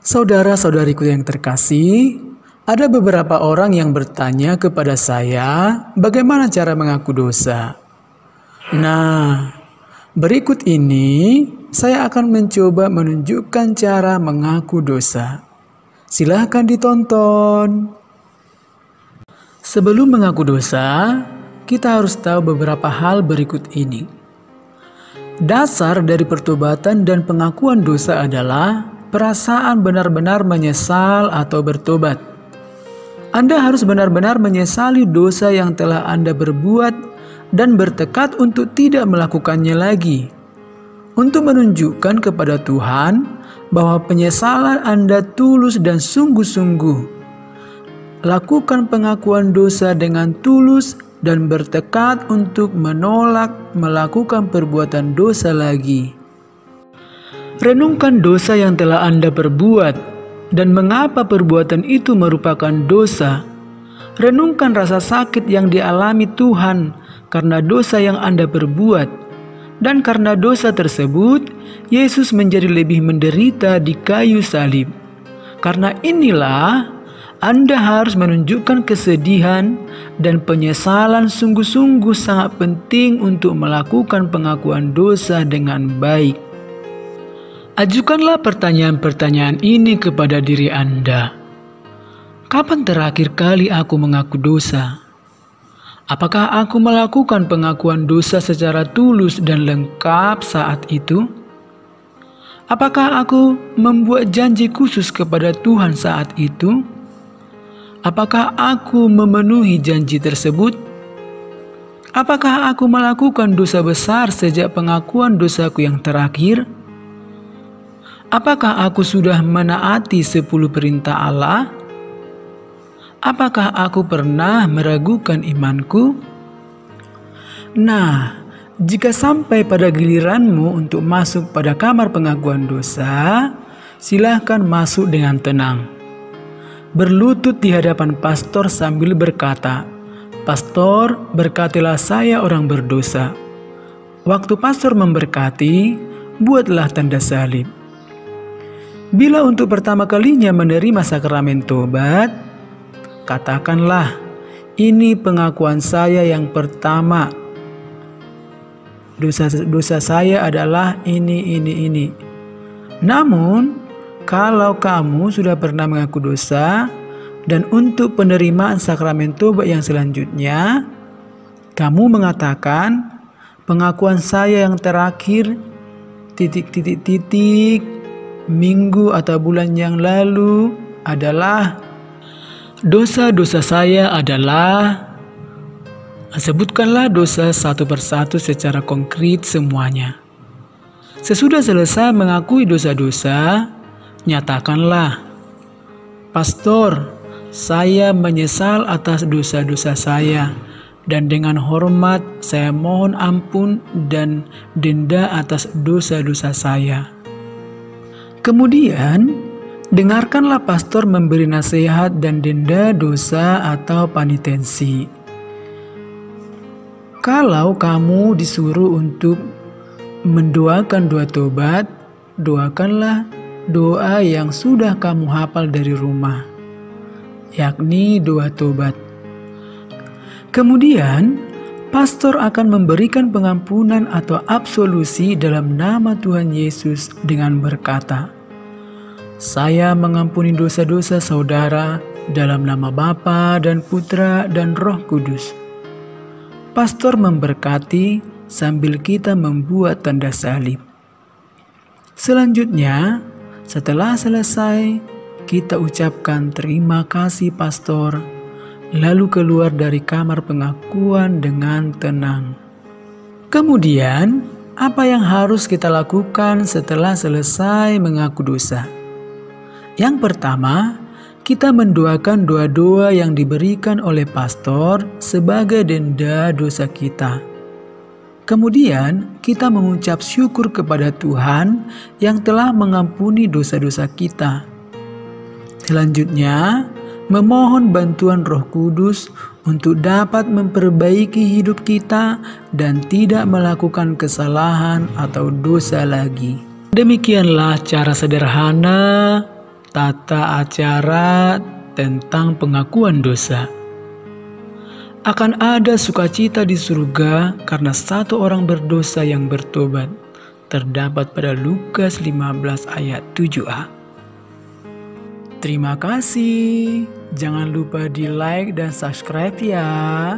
Saudara-saudariku yang terkasih, ada beberapa orang yang bertanya kepada saya bagaimana cara mengaku dosa. Nah, berikut ini saya akan mencoba menunjukkan cara mengaku dosa. Silahkan ditonton. Sebelum mengaku dosa, kita harus tahu beberapa hal berikut ini. Dasar dari pertobatan dan pengakuan dosa adalah perasaan benar-benar menyesal atau bertobat. Anda harus benar-benar menyesali dosa yang telah Anda berbuat dan bertekad untuk tidak melakukannya lagi. Untuk menunjukkan kepada Tuhan bahwa penyesalan Anda tulus dan sungguh-sungguh. Lakukan pengakuan dosa dengan tulus dan bertekad untuk menolak melakukan perbuatan dosa lagi. Renungkan dosa yang telah Anda perbuat dan mengapa perbuatan itu merupakan dosa. Renungkan rasa sakit yang dialami Tuhan karena dosa yang Anda perbuat. Dan karena dosa tersebut, Yesus menjadi lebih menderita di kayu salib. Karena inilah, Anda harus menunjukkan kesedihan dan penyesalan sungguh-sungguh sangat penting untuk melakukan pengakuan dosa dengan baik. Ajukanlah pertanyaan-pertanyaan ini kepada diri Anda. Kapan terakhir kali aku mengaku dosa? Apakah aku melakukan pengakuan dosa secara tulus dan lengkap saat itu? Apakah aku membuat janji khusus kepada Tuhan saat itu? Apakah aku memenuhi janji tersebut? Apakah aku melakukan dosa besar sejak pengakuan dosaku yang terakhir? Apakah aku sudah menaati 10 perintah Allah? Apakah aku pernah meragukan imanku? Nah, jika sampai pada giliranmu untuk masuk pada kamar pengakuan dosa, silahkan masuk dengan tenang. Berlutut di hadapan pastor sambil berkata, "Pastor, berkatilah saya orang berdosa." Waktu pastor memberkati, buatlah tanda salib. Bila untuk pertama kalinya menerima sakramen tobat, katakanlah, "Ini pengakuan saya yang pertama. Dosa saya adalah ini. Namun, kalau kamu sudah pernah mengaku dosa, dan untuk penerimaan sakramen tobat yang selanjutnya, kamu mengatakan, pengakuan saya yang terakhir, minggu atau bulan yang lalu adalah dosa-dosa saya adalah, sebutkanlah dosa satu persatu secara konkret semuanya. Sesudah selesai mengakui dosa-dosa, nyatakanlah, "Pastor, saya menyesal atas dosa-dosa saya, dan dengan hormat saya mohon ampun dan denda atas dosa-dosa saya." Kemudian, dengarkanlah pastor memberi nasihat dan denda dosa atau penitensi. Kalau kamu disuruh untuk mendoakan doa tobat, doakanlah doa yang sudah kamu hafal dari rumah, yakni doa tobat. Kemudian, pastor akan memberikan pengampunan atau absolusi dalam nama Tuhan Yesus dengan berkata, "Saya mengampuni dosa-dosa saudara dalam nama Bapa dan Putra dan Roh Kudus." Pastor memberkati sambil kita membuat tanda salib. Selanjutnya, setelah selesai, kita ucapkan terima kasih pastor, lalu keluar dari kamar pengakuan dengan tenang. Kemudian, apa yang harus kita lakukan setelah selesai mengaku dosa? Yang pertama, kita mendoakan doa-doa yang diberikan oleh pastor sebagai denda dosa kita. Kemudian, kita mengucap syukur kepada Tuhan yang telah mengampuni dosa-dosa kita. Selanjutnya, memohon bantuan Roh Kudus untuk dapat memperbaiki hidup kita dan tidak melakukan kesalahan atau dosa lagi. Demikianlah cara sederhana tata acara tentang pengakuan dosa. Akan ada sukacita di surga karena satu orang berdosa yang bertobat. Terdapat pada Lukas 15 ayat 7a. Terima kasih. Jangan lupa di like dan subscribe ya.